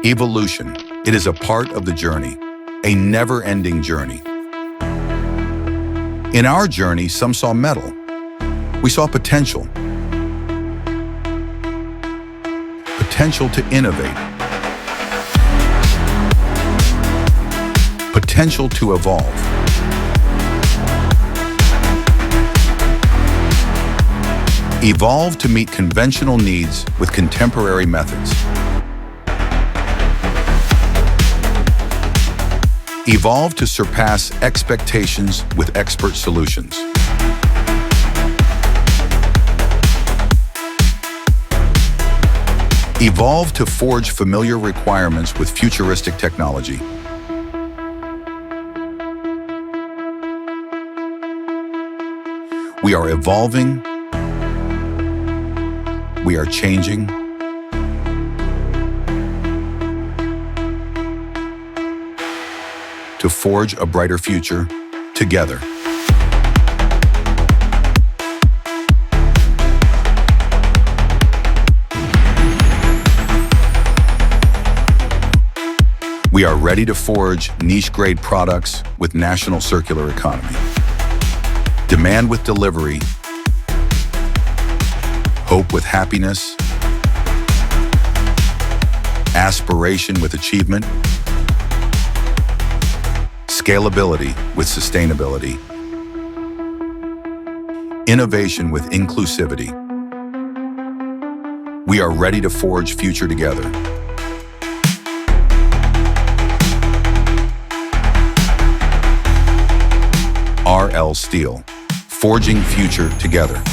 Evolution. It is a part of the journey, a never-ending journey. In our journey, some saw metal. We saw potential. Potential to innovate. Potential to evolve. Evolve to meet conventional needs with contemporary methods. Evolve to surpass expectations with expert solutions. Evolve to forge familiar requirements with futuristic technology. We are evolving. We are changing. To forge a brighter future together. We are ready to forge niche-grade products with national circular economy. Demand with delivery. Hope with happiness. Aspiration with achievement. Scalability with sustainability. Innovation with inclusivity. We are ready to forge future together. RL Steel, forging future together.